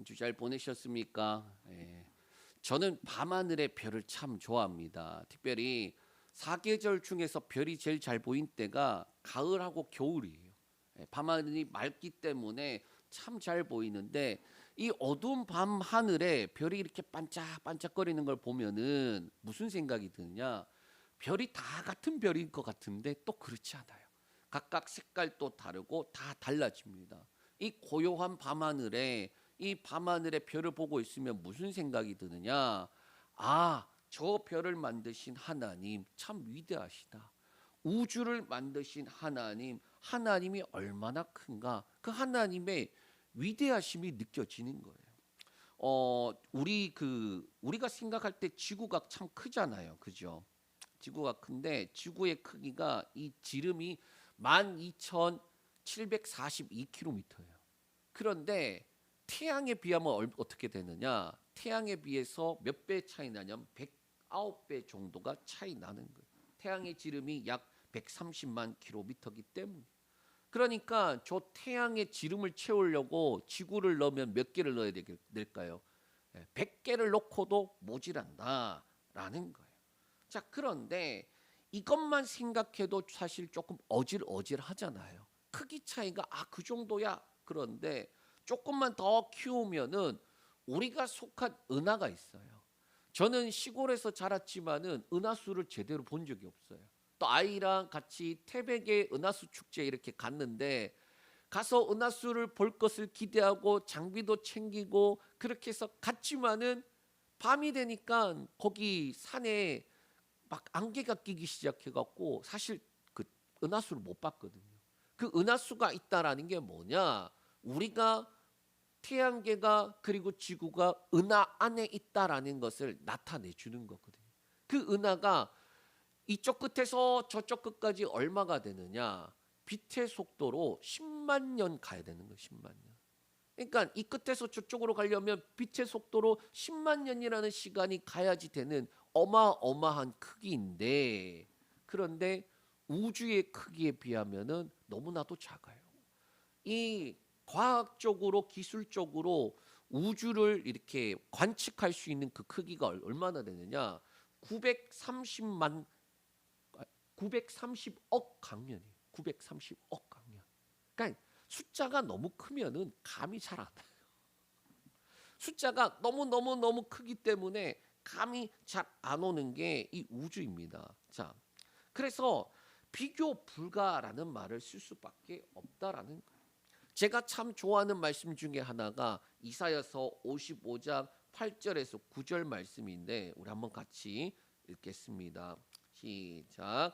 한 주 잘 보내셨습니까? 예. 저는 밤하늘의 별을 참 좋아합니다. 특별히 사계절 중에서 별이 제일 잘 보인 때가 가을하고 겨울이에요. 예, 밤하늘이 맑기 때문에 참 잘 보이는데 이 어두운 밤 하늘에 별이 이렇게 반짝반짝거리는 걸 보면은 무슨 생각이 드느냐? 별이 다 같은 별인 것 같은데 또 그렇지 않아요. 각각 색깔도 다르고 다 달라집니다. 이 고요한 밤하늘에 이 밤하늘의 별을 보고 있으면 무슨 생각이 드느냐? 아, 저 별을 만드신 하나님 참 위대하시다. 우주를 만드신 하나님, 하나님이 얼마나 큰가? 그 하나님의 위대하심이 느껴지는 거예요. 우리가 생각할 때 지구가 참 크잖아요. 그죠? 지구가 큰데 지구의 크기가 이 지름이 12,742km예요. 그런데 태양에 비하면 어떻게 되느냐? 태양에 비해서 몇 배 차이 나냐면 109배 정도가 차이 나는 거예요. 태양의 지름이 약 130만 킬로미터이기 때문에. 그러니까 저 태양의 지름을 채우려고 지구를 넣으면 몇 개를 넣어야 될까요? 100개를 넣고도 모자란다라는 거예요. 자, 그런데 이것만 생각해도 사실 조금 어질어질하잖아요. 크기 차이가 그 정도야. 그런데 조금만 더 키우면은 우리가 속한 은하가 있어요. 저는 시골에서 자랐지만은 은하수를 제대로 본 적이 없어요. 또 아이랑 같이 태백의 은하수 축제 이렇게 갔는데 가서 은하수를 볼 것을 기대하고 장비도 챙기고 그렇게 해서 갔지만은 밤이 되니까 거기 산에 막 안개가 끼기 시작해갖고 사실 그 은하수를 못 봤거든요. 그 은하수가 있다라는 게 뭐냐? 우리가 태양계가 그리고 지구가 은하 안에 있다라는 것을 나타내 주는 거거든요. 그 은하가 이쪽 끝에서 저쪽 끝까지 얼마가 되느냐? 빛의 속도로 10만 년 가야 되는 거예요. 10만 년. 그러니까 이 끝에서 저쪽으로 가려면 빛의 속도로 10만 년이라는 시간이 가야지 되는 어마어마한 크기인데 그런데 우주의 크기에 비하면은 너무나도 작아요. 이 과학적으로 기술적으로 우주를 이렇게 관측할 수 있는 그 크기가 얼마나 되느냐? 930만 930억 강년이에요. 930억 강년. 그러니까 숫자가 너무 크면은 감이 잘 안 와요. 숫자가 너무 크기 때문에 감이 잘 안 오는 게 이 우주입니다. 자, 그래서 비교 불가라는 말을 쓸 수밖에 없다라는 거예요. 제가 참 좋아하는 말씀 중에 하나가 이사야서 55장 8절에서 9절 말씀인데 우리 한번 같이 읽겠습니다. 시작.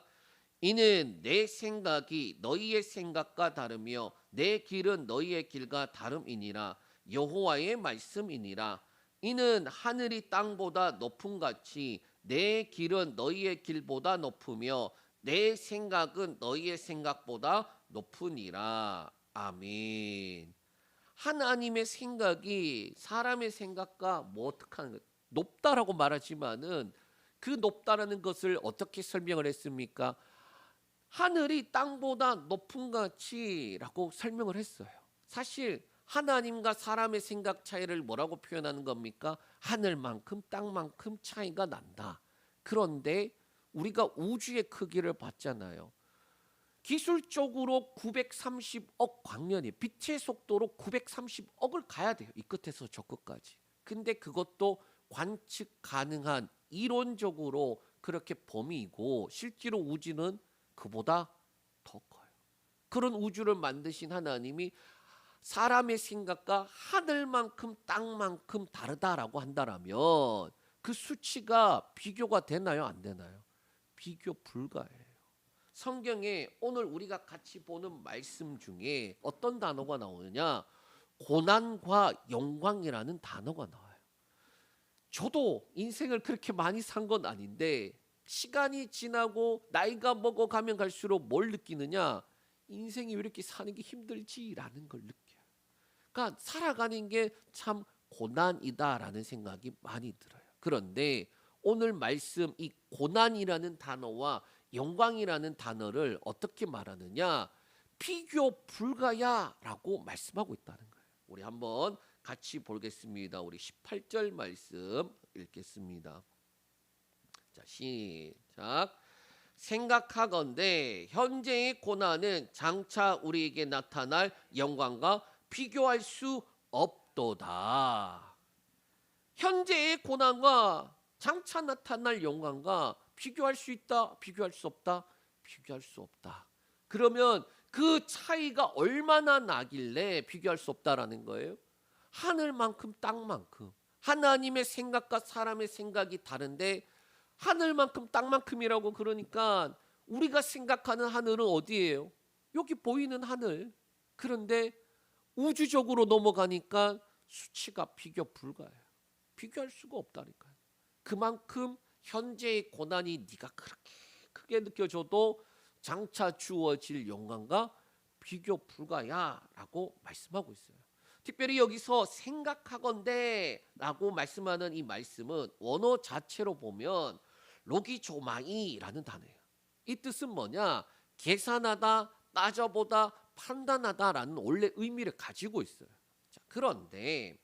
이는 내 생각이 너희의 생각과 다르며 내 길은 너희의 길과 다름이니라. 여호와의 말씀이니라. 이는 하늘이 땅보다 높음 같이 내 길은 너희의 길보다 높으며 내 생각은 너희의 생각보다 높으니라. 아멘. 하나님의 생각이 사람의 생각과 뭐 어떡하는 거 높다라고 말하지만은 그 높다라는 것을 어떻게 설명을 했습니까? 하늘이 땅보다 높은 같이라고 설명을 했어요. 사실 하나님과 사람의 생각 차이를 뭐라고 표현하는 겁니까? 하늘만큼 땅만큼 차이가 난다. 그런데 우리가 우주의 크기를 봤잖아요. 기술적으로 930억 광년이 빛의 속도로 930억을 가야 돼요. 이 끝에서 저 끝까지. 근데 그것도 관측 가능한 이론적으로 그렇게 범위이고 실제로 우주는 그보다 더 커요. 그런 우주를 만드신 하나님이 사람의 생각과 하늘만큼 땅만큼 다르다라고 한다라면 그 수치가 비교가 되나요? 안 되나요? 비교 불가해요. 성경에 오늘 우리가 같이 보는 말씀 중에 어떤 단어가 나오느냐? 고난과 영광이라는 단어가 나와요. 저도 인생을 그렇게 많이 산 건 아닌데 시간이 지나고 나이가 먹어가면 갈수록 뭘 느끼느냐? 인생이 왜 이렇게 사는 게 힘들지라는 걸 느껴요. 그러니까 살아가는 게 참 고난이다라는 생각이 많이 들어요. 그런데 오늘 말씀 이 고난이라는 단어와 영광이라는 단어를 어떻게 말하느냐? 비교 불가야라고 말씀하고 있다는 거예요. 우리 한번 같이 보겠습니다. 우리 18절 말씀 읽겠습니다. 자, 시작. 생각하건대 현재의 고난은 장차 우리에게 나타날 영광과 비교할 수 없도다. 현재의 고난과 장차 나타날 영광과 비교할 수 있다? 비교할 수 없다? 비교할 수 없다. 그러면 그 차이가 얼마나 나길래 비교할 수 없다라는 거예요? 하늘만큼 땅만큼. 하나님의 생각과 사람의 생각이 다른데 하늘만큼 땅만큼이라고. 그러니까 우리가 생각하는 하늘은 어디예요? 여기 보이는 하늘. 그런데 우주적으로 넘어가니까 수치가 비교 불가해요. 비교할 수가 없다니까요. 그만큼 현재의 고난이 네가 그렇게 크게 느껴져도 장차 주어질 영광과 비교 불가야 라고 말씀하고 있어요. 특별히 여기서 생각하건대 라고 말씀하는 이 말씀은 원어 자체로 보면 로기조마이라는 단어예요. 이 뜻은 뭐냐? 계산하다, 따져보다, 판단하다라는 원래 의미를 가지고 있어요. 자, 그런데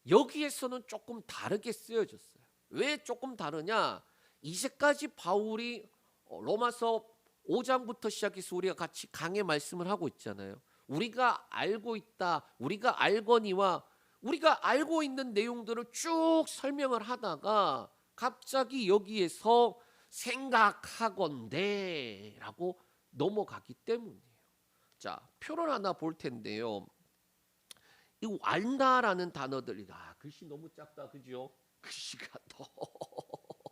여기에서는 조금 다르게 쓰여졌어요. 왜 조금 다르냐? 이제까지 바울이 로마서 5장부터 시작해서 우리가 같이 강의 말씀을 하고 있잖아요. 우리가 알고 있다, 우리가 알거니와 우리가 알고 있는 내용들을 쭉 설명을 하다가 갑자기 여기에서 생각하건대 라고 넘어가기 때문이에요. 자, 표를 하나 볼 텐데요. 이 안다라는 단어들이 글씨 너무 작다, 그죠? 글씨가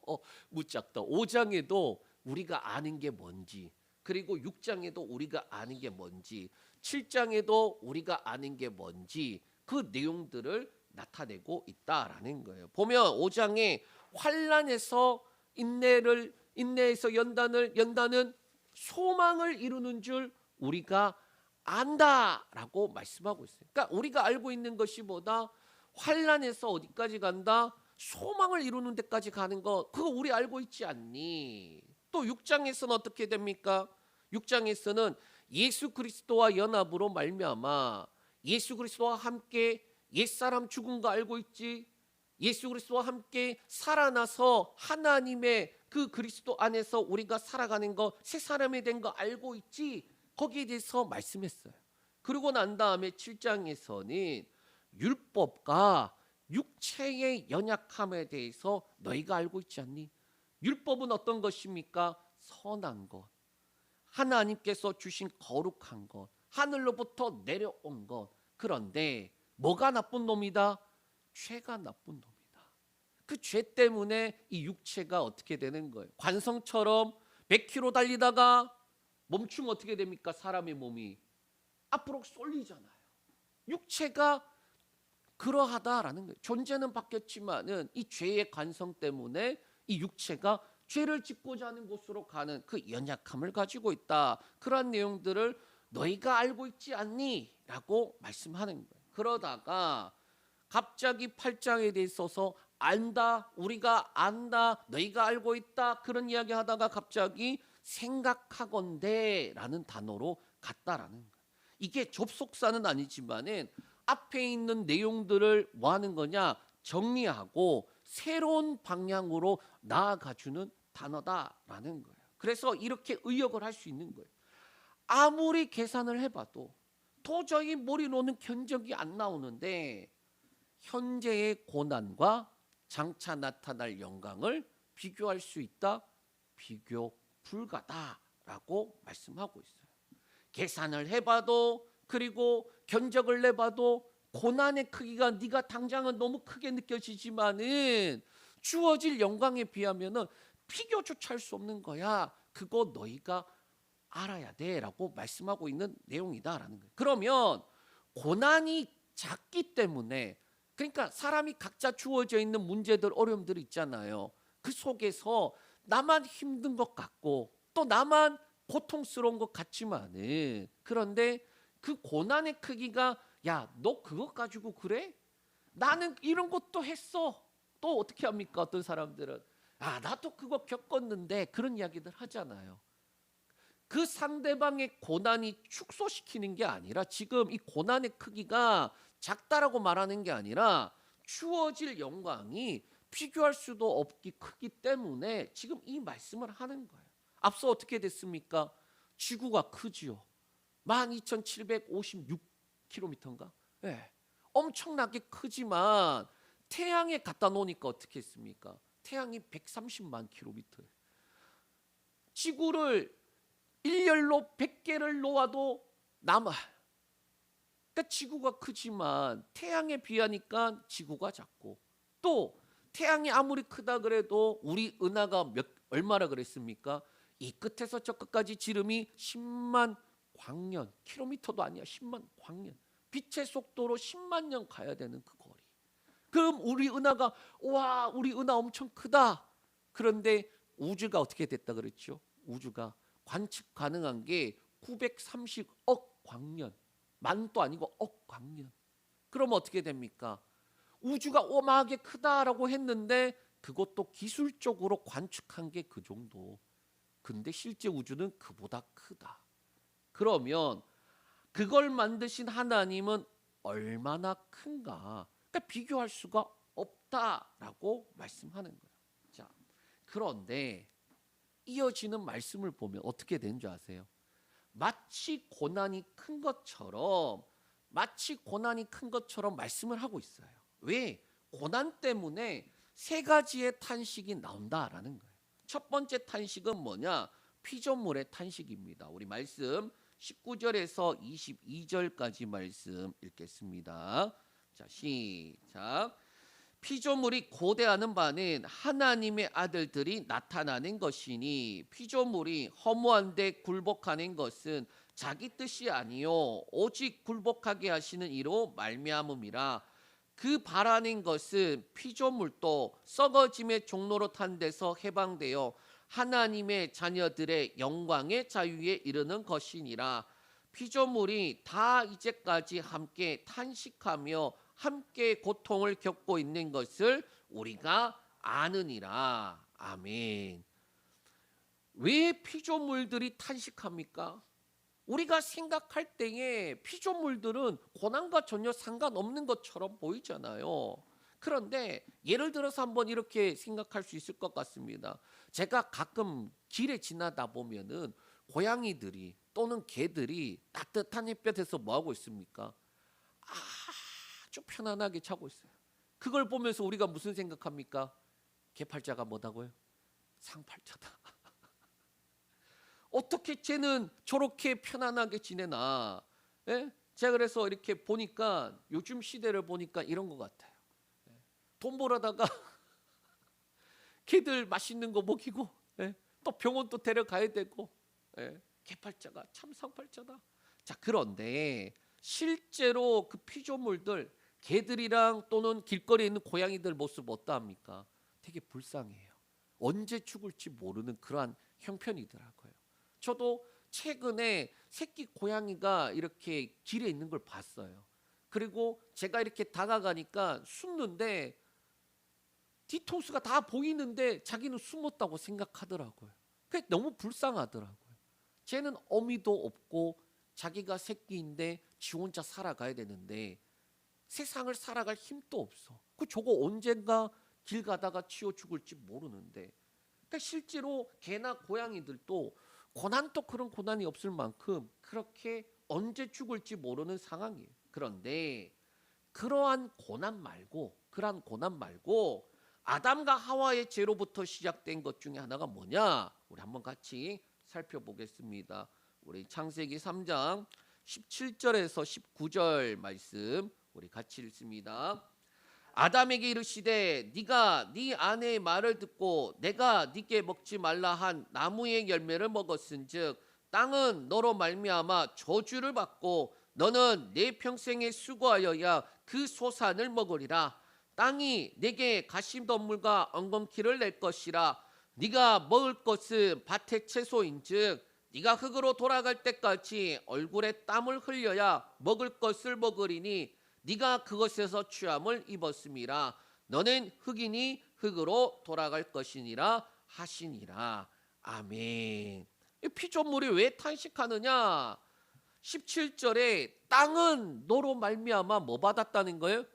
너무 작다. 5장에도 우리가 아는 게 뭔지, 그리고 6장에도 우리가 아는 게 뭔지, 7장에도 우리가 아는 게 뭔지 그 내용들을 나타내고 있다라는 거예요. 보면 5장에 환난에서 인내에서 연단은 소망을 이루는 줄 우리가 안다라고 말씀하고 있어요. 그러니까 우리가 알고 있는 것이보다 환난에서 어디까지 간다? 소망을 이루는 데까지 가는 거, 그거 우리 알고 있지 않니? 또 6장에서는 어떻게 됩니까? 6장에서는 예수 그리스도와 연합으로 말미암아 예수 그리스도와 함께 옛사람 죽은 거 알고 있지? 예수 그리스도와 함께 살아나서 하나님의 그 그리스도 안에서 우리가 살아가는 거, 새 사람이 된 거 알고 있지? 거기에 대해서 말씀했어요. 그러고 난 다음에 7장에서는 율법과 육체의 연약함에 대해서 너희가 알고 있지 않니? 율법은 어떤 것입니까? 선한 것, 하나님께서 주신 거룩한 것, 하늘로부터 내려온 것. 그런데 뭐가 나쁜 놈이다? 죄가 나쁜 놈이다. 그 죄 때문에 이 육체가 어떻게 되는 거예요? 관성처럼 100km 달리다가 멈추면 어떻게 됩니까? 사람의 몸이 앞으로 쏠리잖아요. 육체가 그러하다라는 거예요. 존재는 바뀌었지만은 이 죄의 관성 때문에 이 육체가 죄를 짓고자 하는 곳으로 가는 그 연약함을 가지고 있다. 그런 내용들을 너희가 알고 있지 않니? 라고 말씀하는 거예요. 그러다가 갑자기 8장에 대해서 안다, 우리가 안다, 너희가 알고 있다, 그런 이야기 하다가 갑자기 생각하건대 라는 단어로 갔다라는 거예요. 이게 접속사는 아니지만은 앞에 있는 내용들을 뭐 하는 거냐? 정리하고 새로운 방향으로 나아가주는 단어다라는 거예요. 그래서 이렇게 의역을 할 수 있는 거예요. 아무리 계산을 해봐도 도저히 머리로는 견적이 안 나오는데 현재의 고난과 장차 나타날 영광을 비교할 수 있다? 비교 불가다라고 말씀하고 있어요. 계산을 해봐도, 그리고 견적을 내봐도 고난의 크기가 네가 당장은 너무 크게 느껴지지만은 주어질 영광에 비하면은 비교조차 할 수 없는 거야. 그거 너희가 알아야 돼라고 말씀하고 있는 내용이다라는 거예요. 그러면 고난이 작기 때문에, 그러니까 사람이 각자 주어져 있는 문제들, 어려움들이 있잖아요. 그 속에서 나만 힘든 것 같고 또 나만 고통스러운 것 같지만은, 그런데 그 고난의 크기가 야, 너 그것 가지고 그래? 나는 이런 것도 했어. 또 어떻게 합니까? 어떤 사람들은 나도 그거 겪었는데 그런 이야기들 하잖아요. 그 상대방의 고난이 축소시키는 게 아니라 지금 이 고난의 크기가 작다라고 말하는 게 아니라 주어질 영광이 비교할 수도 없기 크기 때문에 지금 이 말씀을 하는 거예요. 앞서 어떻게 됐습니까? 지구가 크지요. 12,756km인가? 네. 엄청나게 크지만 태양에 갖다 놓으니까 어떻게 했습니까? 태양이 130만 킬로미터. 지구를 일렬로 100개를 놓아도 남아. 그러니까 지구가 크지만 태양에 비하니까 지구가 작고, 또 태양이 아무리 크다 그래도 우리 은하가 얼마라 그랬습니까? 이 끝에서 저 끝까지 지름이 10만 광년, 킬로미터도 아니야. 10만 광년. 빛의 속도로 10만 년 가야 되는 그 거리. 그럼 우리 은하가 와, 우리 은하 엄청 크다. 그런데 우주가 어떻게 됐다 그랬죠? 우주가 관측 가능한 게 930억 광년. 만도 아니고 억 광년. 그럼 어떻게 됩니까? 우주가 어마하게 크다라고 했는데 그것도 기술적으로 관측한 게 그 정도. 근데 실제 우주는 그보다 크다. 그러면 그걸 만드신 하나님은 얼마나 큰가? 그러니까 비교할 수가 없다라고 말씀하는 거예요. 자, 그런데 이어지는 말씀을 보면 어떻게 되는 줄 아세요? 마치 고난이 큰 것처럼 말씀을 하고 있어요. 왜? 고난 때문에 세 가지의 탄식이 나온다라는 거예요. 첫 번째 탄식은 뭐냐? 피조물의 탄식입니다. 우리 말씀 19절에서 22절까지 말씀 읽겠습니다. 자, 시작. 피조물이 고대하는 바는 하나님의 아들들이 나타나는 것이니 피조물이 허무한데 굴복하는 것은 자기 뜻이 아니요 오직 굴복하게 하시는 이로 말미암음이라. 그 바라는 것은 피조물도 썩어짐의 종로로 탄 데서 해방되어 하나님의 자녀들의 영광의 자유에 이르는 것이니라. 피조물이 다 이제까지 함께 탄식하며 함께 고통을 겪고 있는 것을 우리가 아느니라. 아멘. 왜 피조물들이 탄식합니까? 우리가 생각할 때에 피조물들은 고난과 전혀 상관없는 것처럼 보이잖아요. 그런데 예를 들어서 한번 이렇게 생각할 수 있을 것 같습니다. 제가 가끔 길에 지나다 보면은 고양이들이 또는 개들이 따뜻한 햇볕에서 뭐 하고 있습니까? 아주 편안하게 자고 있어요. 그걸 보면서 우리가 무슨 생각합니까? 개팔자가 뭐다고요? 상팔자다. 어떻게 쟤는 저렇게 편안하게 지내나? 예? 제가 그래서 이렇게 보니까 요즘 시대를 보니까 이런 것 같아요. 돈 벌어다가 개들 맛있는 거 먹이고, 예? 또 병원 또 데려가야 되고, 예? 개팔자가 참 상팔자다. 자, 그런데 실제로 그 피조물들, 개들이랑 또는 길거리에 있는 고양이들 모습 어떠합니까? 되게 불쌍해요. 언제 죽을지 모르는 그러한 형편이더라고요. 저도 최근에 새끼 고양이가 이렇게 길에 있는 걸 봤어요. 그리고 제가 이렇게 다가가니까 숨는데 뒤통수가 다 보이는데 자기는 숨었다고 생각하더라고요. 그게 너무 불쌍하더라고요. 쟤는 어미도 없고 자기가 새끼인데 지 혼자 살아가야 되는데 세상을 살아갈 힘도 없어. 저거 언젠가 길 가다가 치워 죽을지 모르는데. 그러니까 실제로 개나 고양이들도 고난도 그런 고난이 없을 만큼 그렇게 언제 죽을지 모르는 상황이에요. 그런데 그러한 고난 말고 아담과 하와의 죄로부터 시작된 것 중에 하나가 뭐냐? 우리 한번 같이 살펴보겠습니다. 우리 창세기 3장 17절에서 19절 말씀 우리 같이 읽습니다. 아담에게 이르시되 네가 네 아내의 말을 듣고 내가 네게 먹지 말라 한 나무의 열매를 먹었은즉 땅은 너로 말미암아 저주를 받고 너는 내 평생에 수고하여야 그 소산을 먹으리라. 땅이 내게 가시덤물과 엉겅퀴를 낼 것이라. 네가 먹을 것은 밭의 채소인즉 네가 흙으로 돌아갈 때까지 얼굴에 땀을 흘려야 먹을 것을 먹으리니 네가 그것에서 취함을 입었음이라. 너는 흙이니 흙으로 돌아갈 것이니라 하시니라. 아멘. 이 피조물이 왜 탄식하느냐? 17절에 땅은 너로 말미암아 뭐 받았다는 거예요?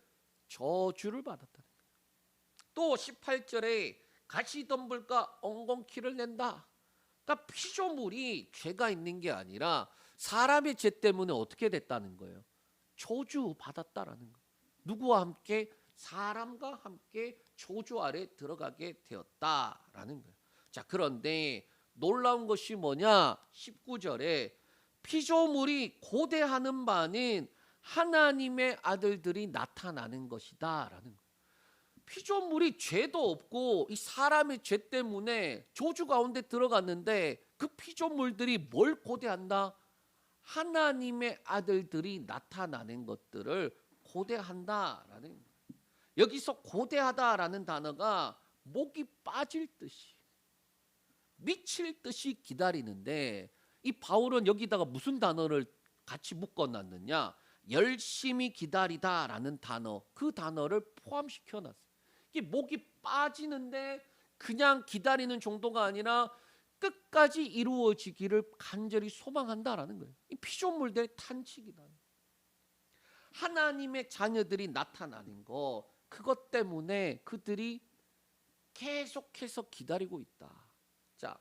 저주를 받았다는 거예요. 또 18절에 가시덤불과 엉겅퀴를 낸다. 그러니까 피조물이 죄가 있는 게 아니라 사람의 죄 때문에 어떻게 됐다는 거예요? 저주 받았다라는 거예요. 누구와 함께? 사람과 함께 저주 아래 들어가게 되었다라는 거예요. 자, 그런데 놀라운 것이 뭐냐? 19절에 피조물이 고대하는 바는 하나님의 아들들이 나타나는 것이다라는 거예요. 피조물이 죄도 없고 이 사람의 죄 때문에 저주 가운데 들어갔는데 그 피조물들이 뭘 고대한다? 하나님의 아들들이 나타나는 것들을 고대한다라는 거예요. 여기서 고대하다라는 단어가 목이 빠질 듯이 미칠 듯이 기다리는데 이 바울은 여기다가 무슨 단어를 같이 묶어놨느냐? 열심히 기다리다라는 단어, 그 단어를 포함시켜 놨어요. 이게 목이 빠지는데 그냥 기다리는 정도가 아니라 끝까지 이루어지기를 간절히 소망한다라는 거예요. 이 피조물들의 탄식이다. 하나님의 자녀들이 나타나는 거, 그것 때문에 그들이 계속해서 기다리고 있다. 자,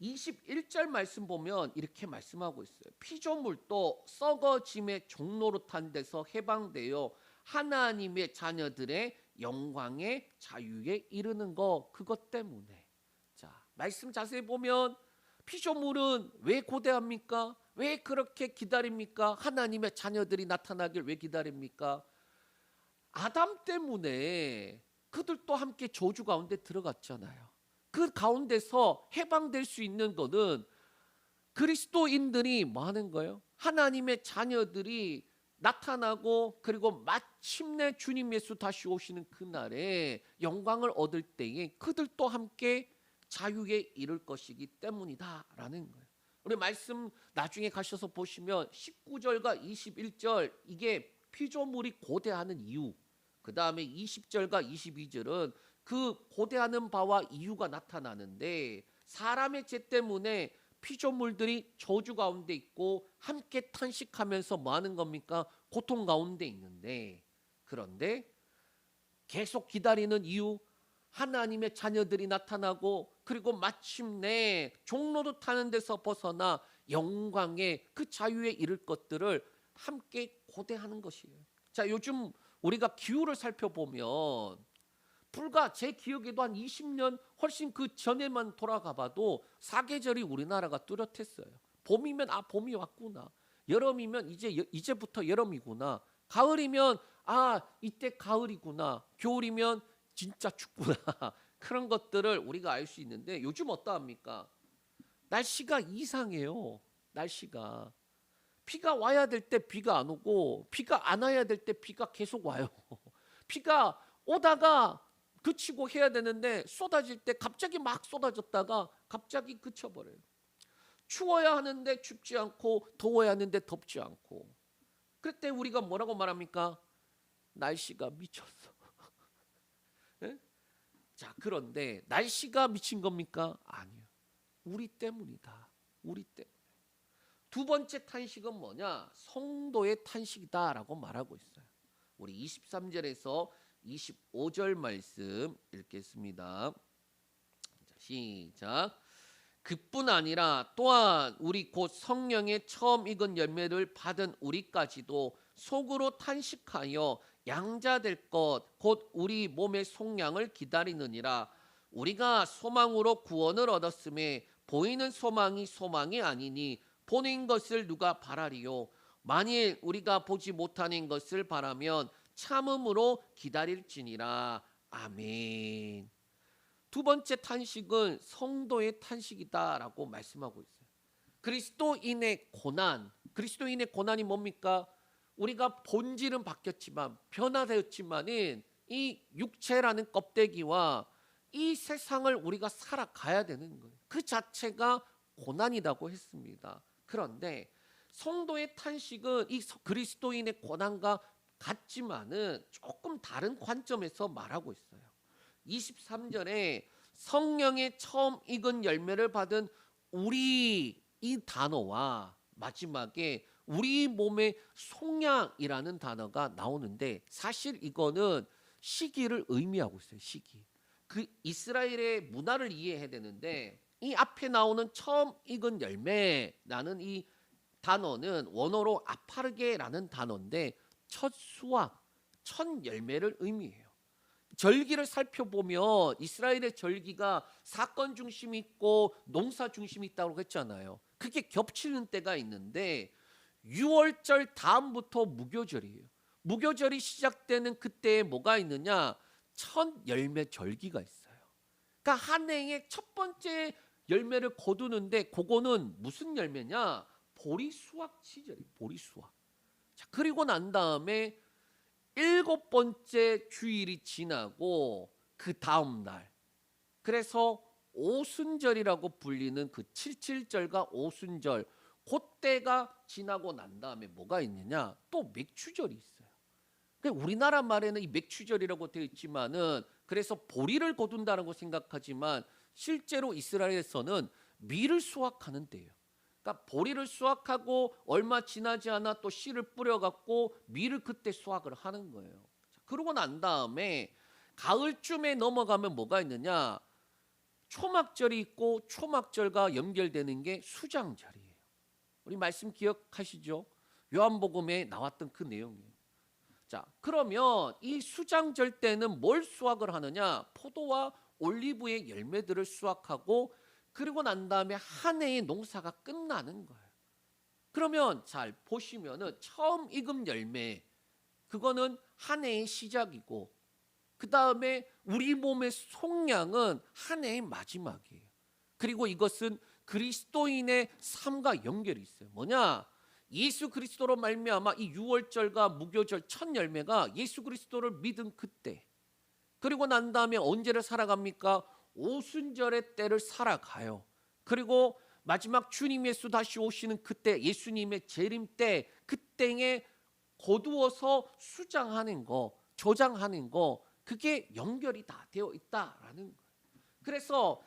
21절 말씀 보면 이렇게 말씀하고 있어요. 피조물도 썩어짐의 종로로 탄 데서 해방되어 하나님의 자녀들의 영광의 자유에 이르는 거, 그것 때문에. 자, 말씀 자세히 보면 피조물은 왜 고대합니까? 왜 그렇게 기다립니까? 하나님의 자녀들이 나타나길 왜 기다립니까? 아담 때문에 그들도 함께 저주 가운데 들어갔잖아요. 그 가운데서 해방될 수 있는 것은 그리스도인들이 뭐 하는 거예요? 하나님의 자녀들이 나타나고 그리고 마침내 주님 예수 다시 오시는 그날에 영광을 얻을 때에 그들도 함께 자유에 이를 것이기 때문이다라는 거예요. 우리 말씀 나중에 가셔서 보시면 19절과 21절 이게 피조물이 고대하는 이유, 그 다음에 20절과 22절은 그 고대하는 바와 이유가 나타나는데 사람의 죄 때문에 피조물들이 저주 가운데 있고 함께 탄식하면서 뭐 하는 겁니까? 고통 가운데 있는데, 그런데 계속 기다리는 이유, 하나님의 자녀들이 나타나고 그리고 마침내 종로도 타는 데서 벗어나 영광의 그 자유에 이를 것들을 함께 고대하는 것이에요. 자, 요즘 우리가 기후를 살펴보면 불과 제 기억에도 한 20년 훨씬 그 전에만 돌아가 봐도 사계절이 우리나라가 뚜렷했어요. 봄이면 아 봄이 왔구나. 여름이면 이제부터 여름이구나. 가을이면 아 이때 가을이구나. 겨울이면 진짜 춥구나. 그런 것들을 우리가 알 수 있는데 요즘 어떠합니까? 날씨가 이상해요. 날씨가. 비가 와야 될 때 비가 안 오고 비가 안 와야 될 때 비가 계속 와요. 비가 오다가 그치고 해야 되는데 쏟아질 때 갑자기 막 쏟아졌다가 갑자기 그쳐버려요. 추워야 하는데 춥지 않고 더워야 하는데 덥지 않고. 그때 우리가 뭐라고 말합니까? 날씨가 미쳤어. 네? 자, 그런데 날씨가 미친 겁니까? 아니요. 우리 때문이다. 우리 때문에. 두 번째 탄식은 뭐냐? 성도의 탄식이다라고 말하고 있어요. 우리 23절에서 25절 말씀 읽겠습니다. 자, 시작. 그뿐 아니라 또한 우리 곧 성령의 처음 익은 열매를 받은 우리까지도 속으로 탄식하여 양자될 것 곧 우리 몸의 속량을 기다리느니라. 우리가 소망으로 구원을 얻었음에 보이는 소망이 소망이 아니니 보는 것을 누가 바라리요. 만일 우리가 보지 못하는 것을 바라면 참음으로 기다릴지니라. 아멘. 두 번째 탄식은 성도의 탄식이다라고 말씀하고 있어요. 그리스도인의 고난, 그리스도인의 고난이 뭡니까? 우리가 본질은 바뀌었지만 변화되었지만은 이 육체라는 껍데기와 이 세상을 우리가 살아가야 되는 거예요. 그 자체가 고난이라고 했습니다. 그런데 성도의 탄식은 이 그리스도인의 고난과 같지만은 조금 다른 관점에서 말하고 있어요. 23절에 성령의 처음 익은 열매를 받은 우리 이 단어와 마지막에 우리 몸의 속량이라는 단어가 나오는데 사실 이거는 시기를 의미하고 있어요. 시기. 그 이스라엘의 문화를 이해해야 되는데 이 앞에 나오는 처음 익은 열매라는 이 단어는 원어로 아파르게라는 단어인데 첫 수확, 첫 열매를 의미해요. 절기를 살펴보면 이스라엘의 절기가 사건 중심이 있고 농사 중심이 있다고 했잖아요. 그게 겹치는 때가 있는데 6월절 다음부터 무교절이에요. 무교절이 시작되는 그때에 뭐가 있느냐? 첫 열매 절기가 있어요. 그러니까 한 해의 첫 번째 열매를 거두는데 그거는 무슨 열매냐? 보리 수확 시절이에요. 보리 수확. 자, 그리고 난 다음에 7번째 주일이 지나고 그 다음 날, 그래서 오순절이라고 불리는 그 칠칠절과 오순절, 그때가 지나고 난 다음에 뭐가 있느냐? 또 맥추절이 있어요. 그러니까 우리나라 말에는 이 맥추절이라고 되어 있지만은 그래서 보리를 거둔다라고 생각하지만 실제로 이스라엘에서는 밀을 수확하는 때예요. 그러니까 보리를 수확하고 얼마 지나지 않아 또 씨를 뿌려갖고 밀을 그때 수확을 하는 거예요. 그러고 난 다음에 가을쯤에 넘어가면 뭐가 있느냐? 초막절이 있고 초막절과 연결되는 게 수장절이에요. 우리 말씀 기억하시죠? 요한복음에 나왔던 그 내용이에요. 자, 그러면 이 수장절 때는 뭘 수확을 하느냐? 포도와 올리브의 열매들을 수확하고 그리고 난 다음에 한 해의 농사가 끝나는 거예요. 그러면 잘 보시면은 처음 익은 열매, 그거는 한 해의 시작이고 그 다음에 우리 몸의 속량은 한 해의 마지막이에요. 그리고 이것은 그리스도인의 삶과 연결이 있어요. 뭐냐? 예수 그리스도로 말미암아 이 6월절과 무교절 첫 열매가 예수 그리스도를 믿은 그때, 그리고 난 다음에 언제를 살아갑니까? 오순절의 때를 살아가요. 그리고 마지막 주님 예수 다시 오시는 그때, 예수님의 재림 때, 그때에 거두어서 수장하는 거, 조장하는 거, 그게 연결이 다 되어 있다라는 거예요. 그래서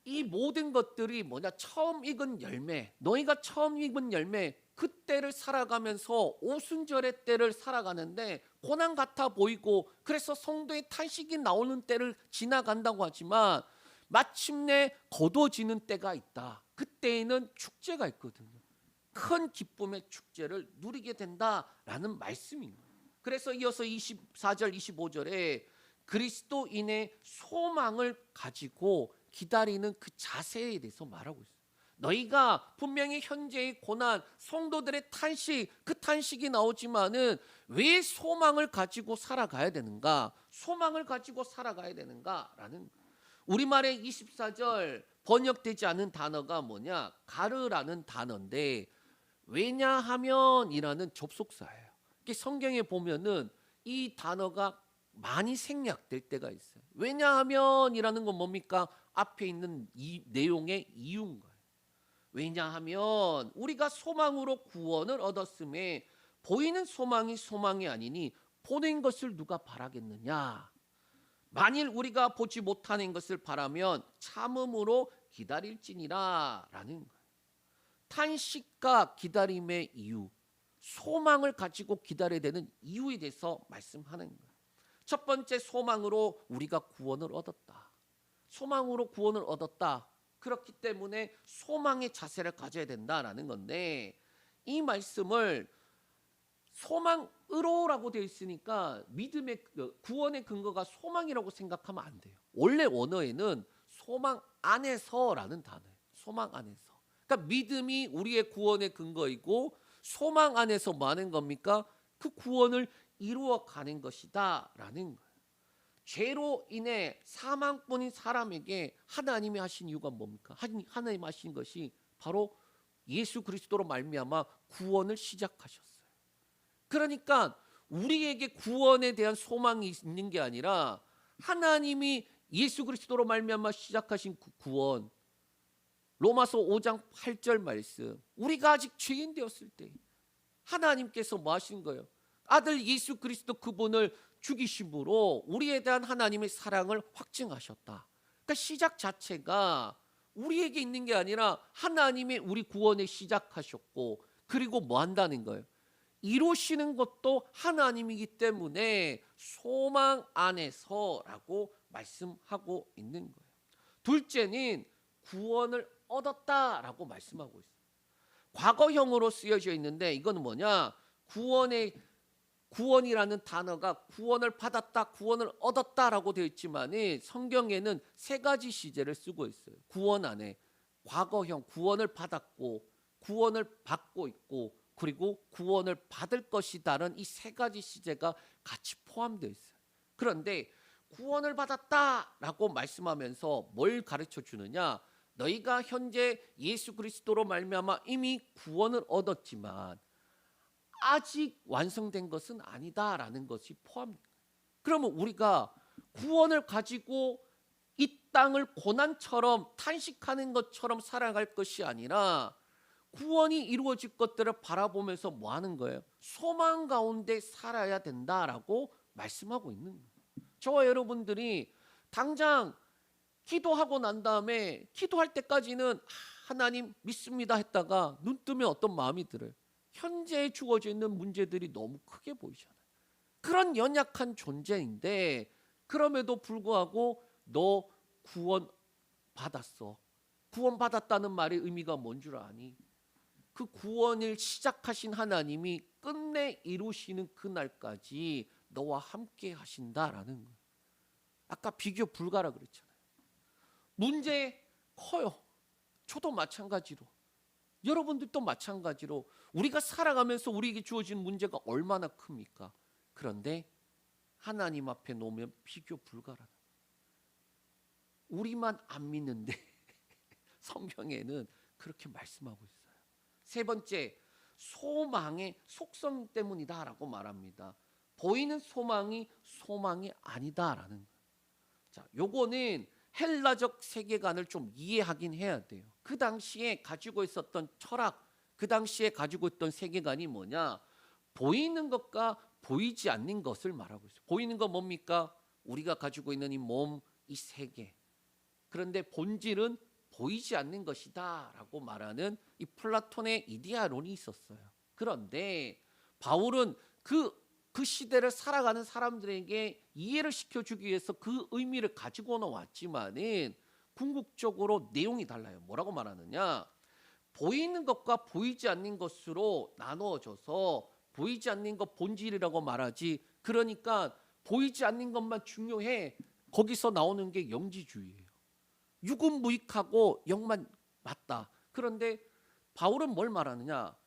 이 모든 것들이 뭐냐? 처음 익은 열매, 너희가 처음 익은 열매, 그때를 살아가면서 오순절의 때를 살아가는데 고난 같아 보이고 그래서 성도의 탄식이 나오는 때를 지나간다고 하지만 마침내 거둬지는 때가 있다. 그때에는 축제가 있거든요. 큰 기쁨의 축제를 누리게 된다라는 말씀입니다. 그래서 이어서 24절 25절에 그리스도인의 소망을 가지고 기다리는 그 자세에 대해서 말하고 있어요. 너희가 분명히 현재의 고난, 성도들의 탄식, 그 탄식이 나오지만은 왜 소망을 가지고 살아가야 되는가? 소망을 가지고 살아가야 되는가라는, 우리말의 24절 번역되지 않은 단어가 뭐냐? 가르라는 단어인데 왜냐하면이라는 접속사예요. 성경에 보면은 이 단어가 많이 생략될 때가 있어요. 왜냐하면이라는 건 뭡니까? 앞에 있는 이 내용의 이유인 거예요. 왜냐하면 우리가 소망으로 구원을 얻었음에 보이는 소망이 소망이 아니니 보는 것을 누가 바라겠느냐? 만일 우리가 보지 못하는 것을 바라면 참음으로 기다릴지니라 라는 거예요. 탄식과 기다림의 이유, 소망을 가지고 기다려야 되는 이유에 대해서 말씀하는 거예요. 첫 번째, 소망으로 우리가 구원을 얻었다. 소망으로 구원을 얻었다. 그렇기 때문에 소망의 자세를 가져야 된다라는 건데, 이 말씀을 소망으로라고 되어 있으니까 믿음의 구원의 근거가 소망이라고 생각하면 안 돼요. 원래 원어에는 소망 안에서라는 단어예요. 소망 안에서. 그러니까 믿음이 우리의 구원의 근거이고 소망 안에서 뭐 하는 겁니까? 그 구원을 이루어가는 것이다라는 거예요. 죄로 인해 사망뿐인 사람에게 하나님이 하신 이유가 뭡니까? 하나님 하신 것이 바로 예수 그리스도로 말미암아 구원을 시작하셨어요. 그러니까 우리에게 구원에 대한 소망이 있는 게 아니라 하나님이 예수 그리스도로 말미암아 시작하신 구원, 로마서 5장 8절 말씀, 우리가 아직 죄인 되었을 때 하나님께서 뭐 하신 거예요? 아들 예수 그리스도 그분을 죽이심으로 우리에 대한 하나님의 사랑을 확증하셨다. 그러니까 시작 자체가 우리에게 있는 게 아니라 하나님이 우리 구원을 시작하셨고, 그리고 뭐 한다는 거예요? 이루시는 것도 하나님이기 때문에 소망 안에서라고 말씀하고 있는 거예요. 둘째는 구원을 얻었다라고 말씀하고 있어요. 과거형으로 쓰여져 있는데 이거는 뭐냐? 구원이라는 단어가 구원을 받았다, 구원을 얻었다라고 되어 있지만 성경에는 세 가지 시제를 쓰고 있어요. 구원 안에 과거형 구원을 받았고, 구원을 받고 있고, 그리고 구원을 받을 것이다라는 이 세 가지 시제가 같이 포함되어 있어요. 그런데 구원을 받았다라고 말씀하면서 뭘 가르쳐 주느냐? 너희가 현재 예수 그리스도로 말미암아 이미 구원을 얻었지만 아직 완성된 것은 아니다라는 것이 포함돼요. 그러면 우리가 구원을 가지고 이 땅을 고난처럼 탄식하는 것처럼 살아갈 것이 아니라 구원이 이루어질 것들을 바라보면서 뭐 하는 거예요? 소망 가운데 살아야 된다라고 말씀하고 있는 거예요. 저와 여러분들이 당장 기도하고 난 다음에 기도할 때까지는 하나님 믿습니다 했다가 눈 뜨면 어떤 마음이 들어요? 현재 주어져 있는 문제들이 너무 크게 보이잖아요. 그런 연약한 존재인데 그럼에도 불구하고 너 구원 받았어. 구원 받았다는 말의 의미가 뭔 줄 아니? 그 구원을 시작하신 하나님이 끝내 이루시는 그날까지 너와 함께 하신다라는 거예요. 아까 비교 불가라 그랬잖아요. 문제 커요. 저도 마찬가지로. 여러분들도 마찬가지로 우리가 살아가면서 우리에게 주어진 문제가 얼마나 큽니까? 그런데 하나님 앞에 놓으면 비교 불가라는 거예요. 우리만 안 믿는데 성경에는 그렇게 말씀하고 있어요. 세 번째, 소망의 속성 때문이다라고 말합니다. 보이는 소망이 아니다라는 거예요. 자, 요거는 헬라적 세계관을 좀 이해하긴 해야 돼요. 그 당시에 가지고 있었던 철학, 그 당시에 가지고 있던 세계관이 뭐냐? 보이는 것과 보이지 않는 것을 말하고 있어요. 보이는 건 뭡니까? 우리가 가지고 있는 이 몸, 이 세계. 그런데 본질은 보이지 않는 것이다 라고 말하는 이 플라톤의 이데아론이 있었어요. 그런데 바울은 그 시대를 살아가는 사람들에게 이해를 시켜주기 위해서 그 의미를 가지고는 왔지만은 궁극적으로 내용이 달라요. 뭐라고 말하느냐? 보이는 것과 보이지 않는 것으로 나누어져서 보이지 않는 것 본질이라고 말하지. 그러니까 보이지 않는 것만 중요해. 거기서 나오는 게 영지주의예요. 육은 무익하고 영만 맞다. 그런데 바울은 뭘 말하느냐?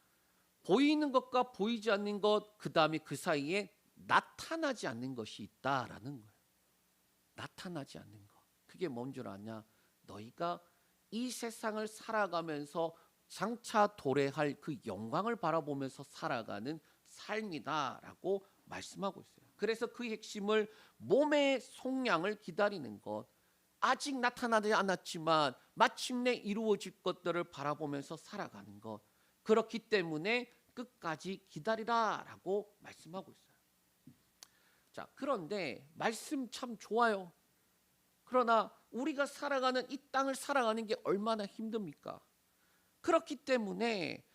보이는 것과 보이지 않는 것, 그 다음에 그 사이에 나타나지 않는 것이 있다라는 거예요. 나타나지 않는 것. 그게 뭔 줄 아냐? 너희가 이 세상을 살아가면서 장차 도래할 그 영광을 바라보면서 살아가는 삶이다라고 말씀하고 있어요. 그래서 그 핵심을 몸의 속량을 기다리는 것, 아직 나타나지 않았지만 마침내 이루어질 것들을 바라보면서 살아가는 것, 그렇기 때문에 끝까지 기다리라라고 말씀하고 있어요. 자, 그런데 말씀 참 좋아요. 그러나 우리가 살아가는 이 땅을 살아가는 게 얼마나 힘듭니까? 그렇기 때문에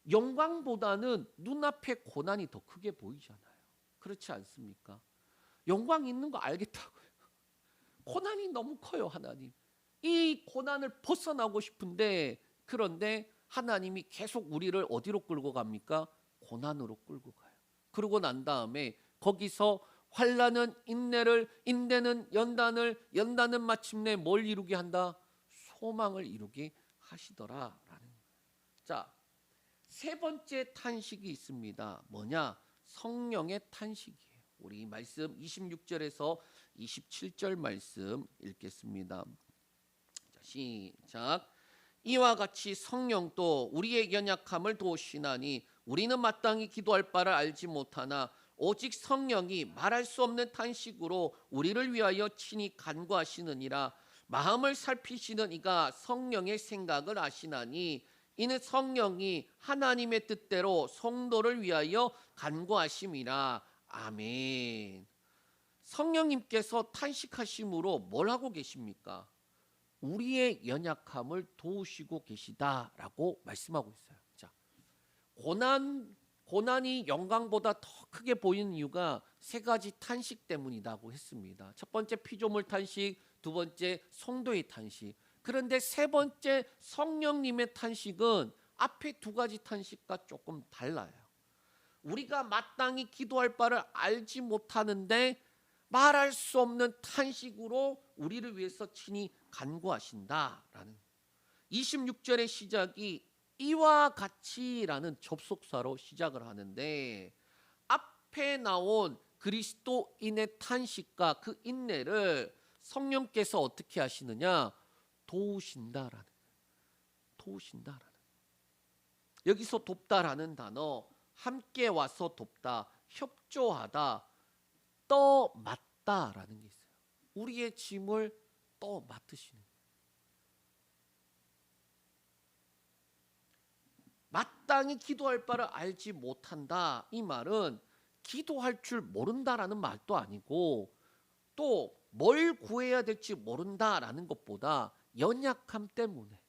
영광보다는 눈앞의 고난이 더 크게 보이잖아요. 그렇지 않습니까? 영광이 있는 거 알겠다고요. 고난이 너무 커요, 하나님. 이 고난을 벗어나고 싶은데, 그런데 하나님이 계속 우리를 어디로 끌고 갑니까? 고난으로 끌고 가요. 그러고 난 다음에 거기서 환난은 인내를, 인내는 연단을, 연단은 마침내 뭘 이루게 한다? 소망을 이루게 하시더라라는 거예요. 자, 세 번째 탄식이 있습니다. 뭐냐? 성령의 탄식이에요. 우리 말씀 26절에서 27절 말씀 읽겠습니다. 자, 시작. 이와 같이 성령도 우리의 연약함을 도우시나니 우리는 마땅히 기도할 바를 알지 못하나 오직 성령이 말할 수 없는 탄식으로 우리를 위하여 친히 간구하시느니라. 마음을 살피시는 이가 성령의 생각을 아시나니 이는 성령이 하나님의 뜻대로 성도를 위하여 간구하심이라. 아멘. 성령님께서 탄식하심으로 뭘 하고 계십니까? 우리의 연약함을 도우시고 계시다라고 말씀하고 있어요. 자, 고난이 영광보다 더 크게 보이는 이유가 세 가지 탄식 때문이라고 했습니다. 첫 번째 피조물 탄식, 두 번째 성도의 탄식. 그런데 세 번째 성령님의 탄식은 앞에 두 가지 탄식과 조금 달라요. 우리가 마땅히 기도할 바를 알지 못하는데 말할 수 없는 탄식으로 우리를 위해서 친히 간구하신다라는 26절의 시작이 이와 같이라는 접속사로 시작을 하는데 앞에 나온 그리스도인의 탄식과 그 인내를 성령께서 어떻게 하시느냐? 도우신다라는 여기서 돕다라는 단어 함께 와서 돕다, 협조하다, 떠맡다라는 게 있어요. 우리의 짐을 떠맡으시는. 마땅히 기도할 바를 알지 못한다. 이 말은 기도할 줄 모른다라는 말도 아니고 또 뭘 구해야 될지 모른다라는 것보다 연약함 때문에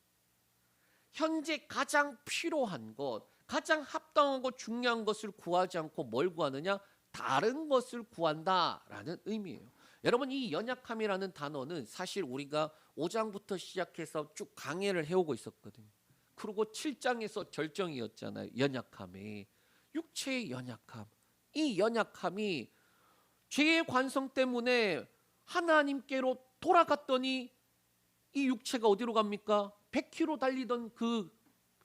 현재 가장 필요한 것, 가장 합당하고 중요한 것을 구하지 않고 뭘 구하느냐? 다른 것을 구한다라는 의미예요. 여러분, 이 연약함이라는 단어는 사실 우리가 5장부터 시작해서 쭉 강해를 해오고 있었거든요. 그리고 7장에서 결정이었잖아요. 연약함이. 육체의 연약함. 이 연약함이 죄의 관성 때문에 하나님께로 돌아갔더니 이 육체가 어디로 갑니까? 100km 달리던 그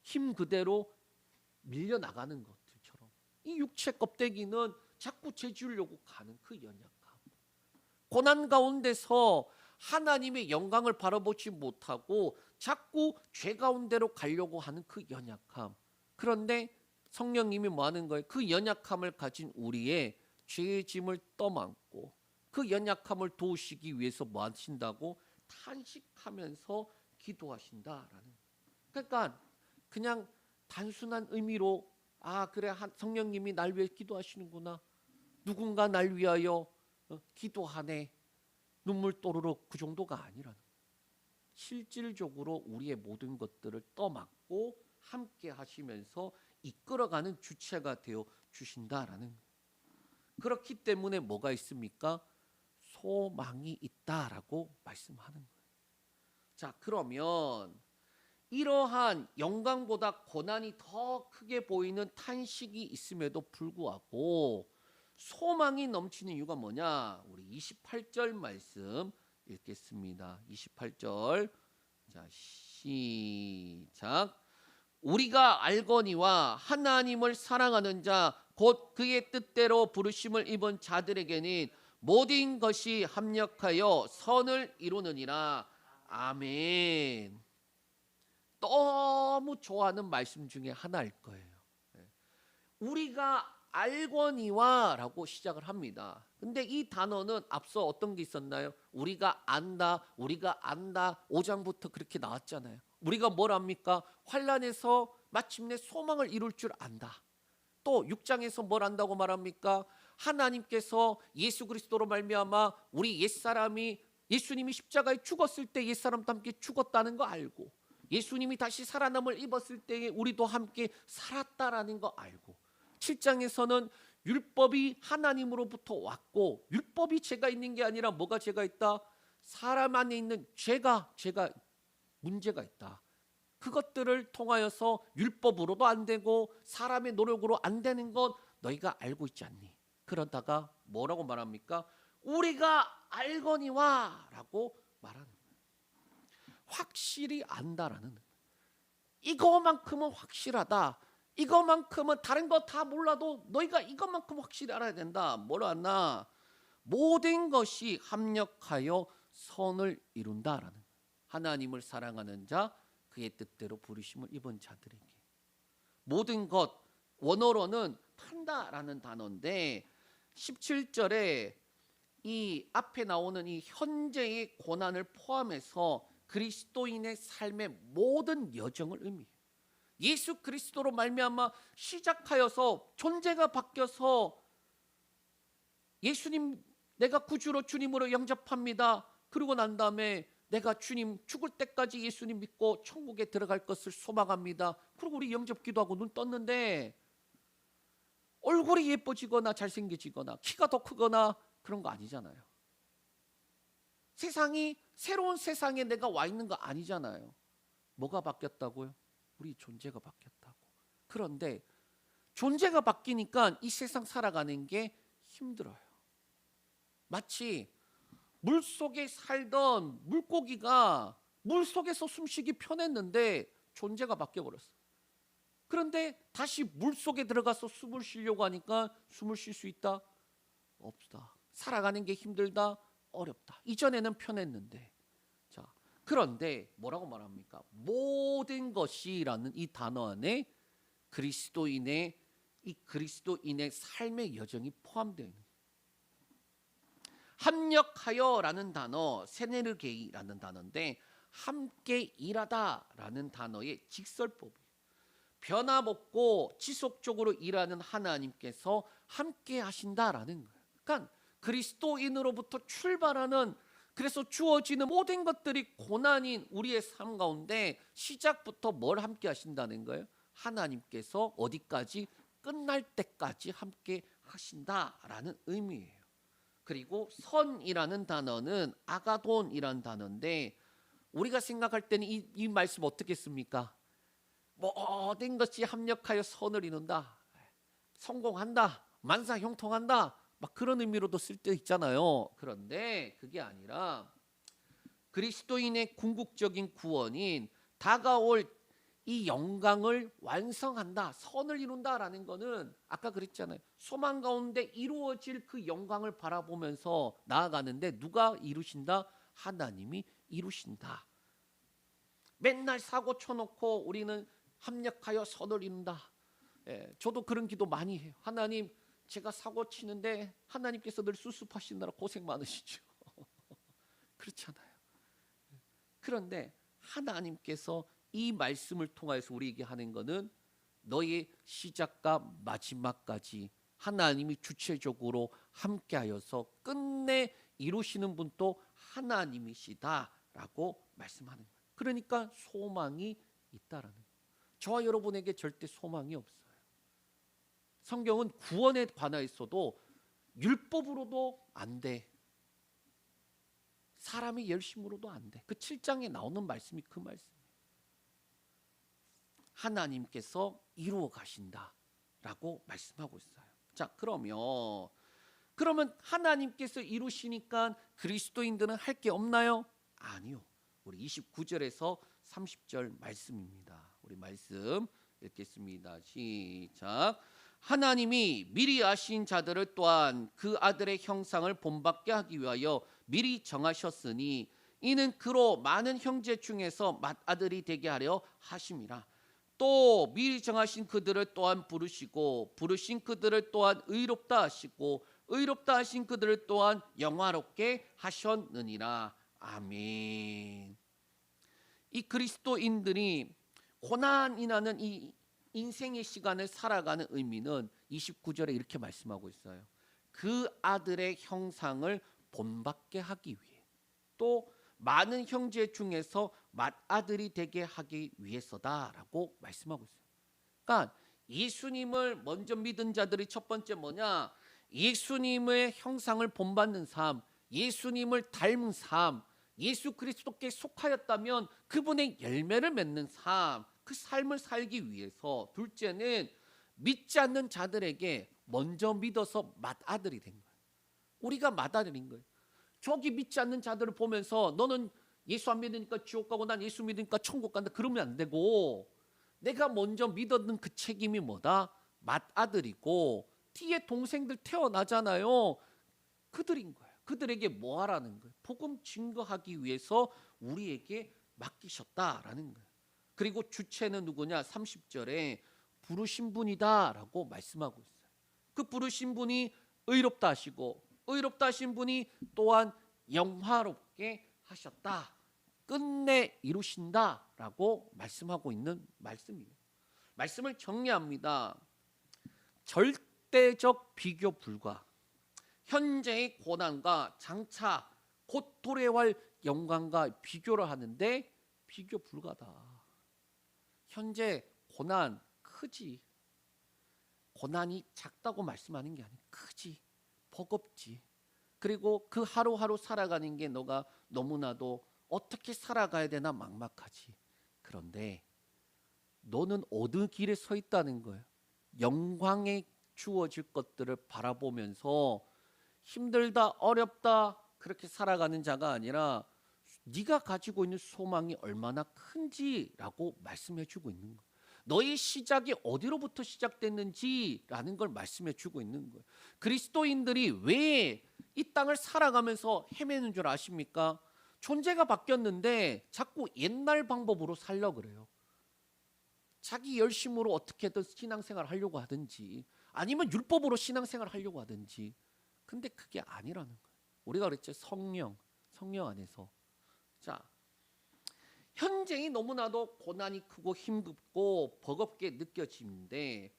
힘 그대로 밀려나가는 것들처럼 이 육체 껍데기는 자꾸 재주려고 가는 그 연약함. 고난 가운데서 하나님의 영광을 바라보지 못하고 자꾸 죄 가운데로 가려고 하는 그 연약함. 그런데 성령님이 뭐 하는 거예요? 그 연약함을 가진 우리의 죄의 짐을 떠안고 그 연약함을 도우시기 위해서 뭐 하신다고? 탄식하면서 기도하신다라는. 그러니까 그냥 단순한 의미로 그래 성령님이 날 위해 기도하시는구나. 누군가 날 위하여 기도하네. 눈물 또르륵 그 정도가 아니라는. 실질적으로 우리의 모든 것들을 떠맡고 함께 하시면서 이끌어가는 주체가 되어 주신다라는. 그렇기 때문에 뭐가 있습니까? 소망이 있다라고 말씀하는 거예요. 자, 그러면 이러한 영광보다 고난이 더 크게 보이는 탄식이 있음에도 불구하고 소망이 넘치는 이유가 뭐냐? 우리 28절 말씀 읽겠습니다. 28절. 자, 시작. 우리가 알거니와 하나님을 사랑하는 자 곧 그의 뜻대로 부르심을 입은 자들에게는 모든 것이 합력하여 선을 이루느니라. 아멘. 너무 좋아하는 말씀 중에 하나일 거예요. 우리가 알거니와 라고 시작을 합니다. 근데 이 단어는 앞서 어떤 게 있었나요? 우리가 안다, 우리가 안다. 5장부터 그렇게 나왔잖아요. 우리가 뭘 압니까? 환난에서 마침내 소망을 이룰 줄 안다. 또 6장에서 뭘 안다고 말합니까? 하나님께서 예수 그리스도로 말미암아 우리 옛사람이 예수님이 십자가에 죽었을 때 옛사람도 함께 죽었다는 거 알고 예수님이 다시 살아남을 입었을 때에 우리도 함께 살았다라는 거 알고 7장에서는 율법이 하나님으로부터 왔고 율법이 죄가 있는 게 아니라 뭐가 죄가 있다? 사람 안에 있는 죄가 문제가 있다. 그것들을 통하여서 율법으로도 안 되고 사람의 노력으로 안 되는 것 너희가 알고 있지 않니? 그러다가 뭐라고 말합니까? 우리가 알거니와 라고 말하는 거예요. 확실히 안다라는. 이거만큼은 확실하다. 이거만큼은 다른 거 다 몰라도 너희가 이것만큼 확실히 알아야 된다. 뭐라 하나? 모든 것이 합력하여 선을 이룬다라는. 하나님을 사랑하는 자 그의 뜻대로 부르심을 입은 자들에게. 모든 것 원어로는 판다라는 단어인데 17절에 이 앞에 나오는 이 현재의 고난을 포함해서 그리스도인의 삶의 모든 여정을 의미해요. 예수 그리스도로 말미암아 시작하여서 존재가 바뀌어서 예수님 내가 구주로 주님으로 영접합니다. 그러고 난 다음에 내가 주님 죽을 때까지 예수님 믿고 천국에 들어갈 것을 소망합니다. 그리고 우리 영접 기도하고 눈 떴는데 얼굴이 예뻐지거나 잘생겨지거나 키가 더 크거나 그런 거 아니잖아요. 새로운 세상에 내가 와 있는 거 아니잖아요. 뭐가 바뀌었다고요? 우리 존재가 바뀌었다고. 그런데 존재가 바뀌니까 이 세상 살아가는 게 힘들어요. 마치 물속에 살던 물고기가 물속에서 숨쉬기 편했는데 존재가 바뀌어버렸어. 그런데 다시 물속에 들어가서 숨을 쉬려고 하니까 숨을 쉴 수 있다? 없다. 살아가는 게 힘들다? 어렵다. 이전에는 편했는데. 자, 그런데 뭐라고 말합니까? 모든 것이라는 이 단어 안에 그리스도인의 삶의 여정이 포함되어 있는 거예요. 합력하여라는 단어, 세네르게이라는 단어인데 함께 일하다라는 단어의 직설법이에요. 변함없고 지속적으로 일하는 하나님께서 함께 하신다라는 거예요. 그러니까 그리스도인으로부터 출발하는, 그래서 주어지는 모든 것들이 고난인 우리의 삶 가운데 시작부터 뭘 함께 하신다는 거예요? 하나님께서 어디까지? 끝날 때까지 함께 하신다라는 의미예요. 그리고 선이라는 단어는 아가돈이라는 단어인데 우리가 생각할 때는 이 말씀 어떻게 씁니까? 모든 것이 합력하여 선을 이룬다, 성공한다, 만사형통한다, 막 그런 의미로도 쓸 때 있잖아요. 그런데 그게 아니라 그리스도인의 궁극적인 구원인 다가올 이 영광을 완성한다, 선을 이룬다라는 거는 아까 그랬잖아요. 소망 가운데 이루어질 그 영광을 바라보면서 나아가는데 누가 이루신다? 하나님이 이루신다. 맨날 사고 쳐놓고 우리는 합력하여 선을 이룬다. 저도 그런 기도 많이 해요. 하나님, 제가 사고 치는데 하나님께서 늘 수습하시느라 고생 많으시죠. 그렇잖아요. 그런데 하나님께서 이 말씀을 통해서 우리에게 하는 것은 너의 시작과 마지막까지 하나님이 주체적으로 함께하여서 끝내 이루시는 분도 하나님이시다라고 말씀하는 거예요. 그러니까 소망이 있다라는 거예요. 저와 여러분에게 절대 소망이 없어요. 성경은 구원에 관하여서도 율법으로도 안 돼. 사람의 열심으로도 안 돼. 그 7장에 나오는 말씀이 그 말씀이에요. 하나님께서 이루어 가신다라고 말씀하고 있어요. 자, 그러면 하나님께서 이루시니까 그리스도인들은 할 게 없나요? 아니요. 우리 29절에서 30절 말씀입니다. 우리 말씀 읽겠습니다. 시작. 하나님이 미리 아신 자들을 또한 그 아들의 형상을 본받게 하기 위하여 미리 정하셨으니 이는 그로 많은 형제 중에서 맏아들이 되게 하려 하심이라. 또 미리 정하신 그들을 또한 부르시고 부르신 그들을 또한 의롭다 하시고 의롭다 하신 그들을 또한 영화롭게 하셨느니라. 아멘. 이 그리스도인들이 고난이라는 이 인생의 시간을 살아가는 의미는 29절에 이렇게 말씀하고 있어요. 그 아들의 형상을 본받게 하기 위해, 또 많은 형제 중에서 맏아들이 되게 하기 위해서다라고 말씀하고 있어요. 그러니까 예수님을 먼저 믿은 자들이 첫 번째 뭐냐? 예수님의 형상을 본받는 삶, 예수님을 닮은 삶, 예수 그리스도께 속하였다면 그분의 열매를 맺는 삶, 그 삶을 살기 위해서 둘째는 믿지 않는 자들에게 먼저 믿어서 맏아들이 된 거예요. 우리가 맏아들인 거예요. 저기 믿지 않는 자들을 보면서 너는 예수 안 믿으니까 지옥 가고 난 예수 믿으니까 천국 간다 그러면 안 되고, 내가 먼저 믿었는 그 책임이 뭐다? 맏아들이고 뒤에 동생들 태어나잖아요. 그들인 거예요. 그들에게 뭐 하라는 거예요? 복음 증거하기 위해서 우리에게 맡기셨다라는 거예요. 그리고 주체는 누구냐? 30절에 부르신 분이다라고 말씀하고 있어요. 그 부르신 분이 의롭다 하시고 의롭다 하신 분이 또한 영화롭게 하셨다, 끝내 이루신다라고 말씀하고 있는 말씀이에요. 말씀을 정리합니다. 절대적 비교 불가. 현재의 고난과 장차 곧 도래할 영광과 비교를 하는데 비교 불가다. 현재 고난 크지. 고난이 작다고 말씀하는 게 아니야. 크지. 버겁지. 그리고 그 하루하루 살아가는 게 너가 너무나도 어떻게 살아가야 되나 막막하지. 그런데 너는 어느 길에 서 있다는 거예요. 영광에 주어질 것들을 바라보면서 힘들다 어렵다 그렇게 살아가는 자가 아니라 네가 가지고 있는 소망이 얼마나 큰지라고 말씀해 주고 있는 거예요. 너의 시작이 어디로부터 시작됐는지라는 걸 말씀해 주고 있는 거예요. 그리스도인들이 왜 이 땅을 살아가면서 헤매는 줄 아십니까? 존재가 바뀌었는데 자꾸 옛날 방법으로 살려 그래요. 자기 열심으로 어떻게든 신앙생활 하려고 하든지 아니면 율법으로 신앙생활 하려고 하든지. 근데 그게 아니라는 거예요. 우리가 그랬죠. 성령 안에서. 자, 현재이 너무나도 고난이 크고 힘겹고 버겁게 느껴지는데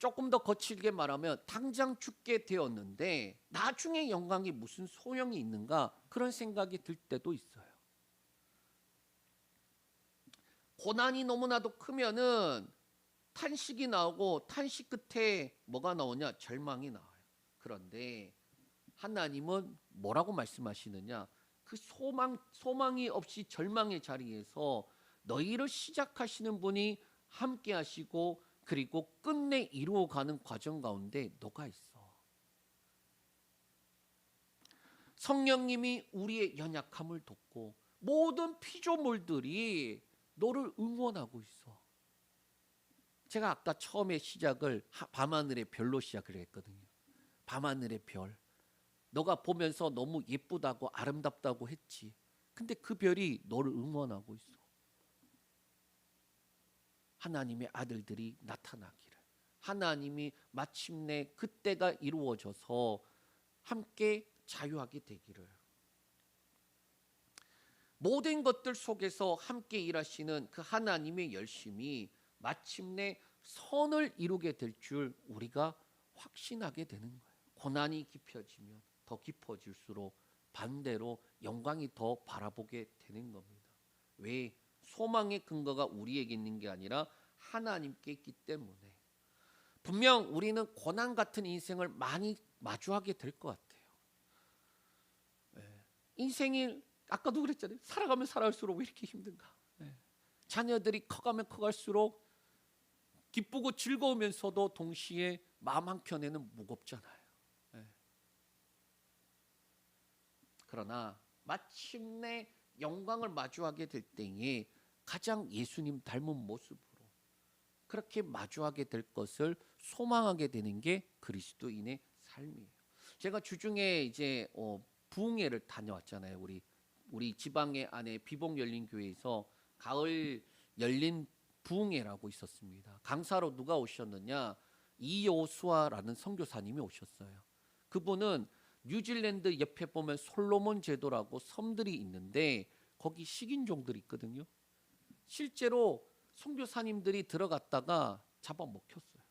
조금 더 거칠게 말하면 당장 죽게 되었는데 나중에 영광이 무슨 소용이 있는가 그런 생각이 들 때도 있어요. 고난이 너무나도 크면은 탄식이 나오고 탄식 끝에 뭐가 나오냐? 절망이 나와요. 그런데 하나님은 뭐라고 말씀하시느냐? 그 소망이 없이 절망의 자리에서 너희를 시작하시는 분이 함께 하시고 그리고 끝내 이루어가는 과정 가운데 너가 있어. 성령님이 우리의 연약함을 돕고 모든 피조물들이 너를 응원하고 있어. 제가 아까 처음에 시작을 밤하늘의 별로 시작을 했거든요. 밤하늘의 별. 너가 보면서 너무 예쁘다고 아름답다고 했지. 근데 그 별이 너를 응원하고 있어. 하나님의 아들들이 나타나기를. 하나님이 마침내 그때가 이루어져서 함께 자유하게 되기를. 모든 것들 속에서 함께 일하시는 그 하나님의 열심이 마침내 선을 이루게 될 줄 우리가 확신하게 되는 거예요. 고난이 깊어지면 더 깊어질수록 반대로 영광이 더 바라보게 되는 겁니다. 왜? 소망의 근거가 우리에게 있는 게 아니라 하나님께 있기 때문에. 분명 우리는 고난 같은 인생을 많이 마주하게 될 것 같아요. 인생이 아까도 그랬잖아요. 살아가면 살아갈수록 왜 이렇게 힘든가. 자녀들이 커가면 커갈수록 기쁘고 즐거우면서도 동시에 마음 한켠에는 무겁잖아요. 그러나 마침내 영광을 마주하게 될 때에 가장 예수님 닮은 모습으로 그렇게 마주하게 될 것을 소망하게 되는 게 그리스도인의 삶이에요. 제가 주중에 이제 부흥회를 다녀왔잖아요. 우리 지방의 안에 비봉 열린 교회에서 가을 열린 부흥회라고 있었습니다. 강사로 누가 오셨느냐? 이요수아라는 선교사님이 오셨어요. 그분은 뉴질랜드 옆에 보면 솔로몬 제도라고 섬들이 있는데 거기 식인종들이 있거든요. 실제로 선교사님들이 들어갔다가 잡아먹혔어요.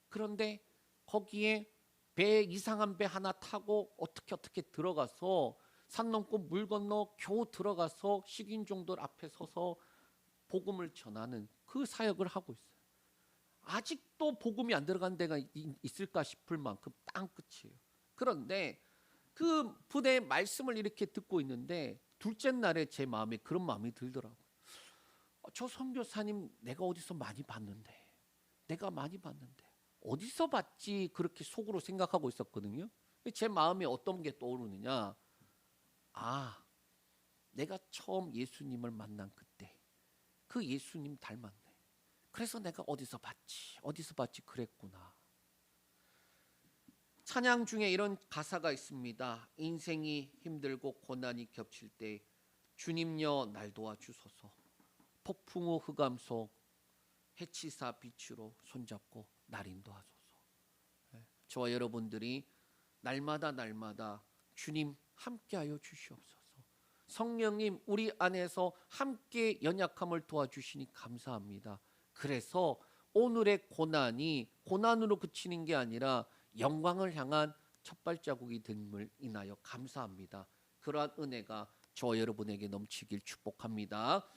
그런데 거기에 이상한 배 하나 타고 어떻게 들어가서 산 넘고 물 건너 겨우 들어가서 식인종들 앞에 서서 복음을 전하는 그 사역을 하고 있어요. 아직도 복음이 안 들어간 데가 있을까 싶을 만큼 땅 끝이에요. 그런데 그 분의 말씀을 이렇게 듣고 있는데 둘째 날에 제 마음에 그런 마음이 들더라고요. 저 선교사님 내가 어디서 많이 봤는데 어디서 봤지 그렇게 속으로 생각하고 있었거든요. 제 마음에 어떤 게 떠오르느냐. 내가 처음 예수님을 만난 그때 그 예수님 닮았네. 그래서 내가 어디서 봤지 그랬구나. 찬양 중에 이런 가사가 있습니다. 인생이 힘들고 고난이 겹칠 때 주님여 날 도와주소서. 폭풍우 흑암 속 해치사 빛으로 손잡고 날 인도하소서. 저와 여러분들이 날마다 주님 함께하여 주시옵소서. 성령님 우리 안에서 함께 연약함을 도와주시니 감사합니다. 그래서 오늘의 고난이 고난으로 그치는 게 아니라 영광을 향한 첫 발자국이 됨을 인하여 감사합니다. 그러한 은혜가 저와 여러분에게 넘치길 축복합니다.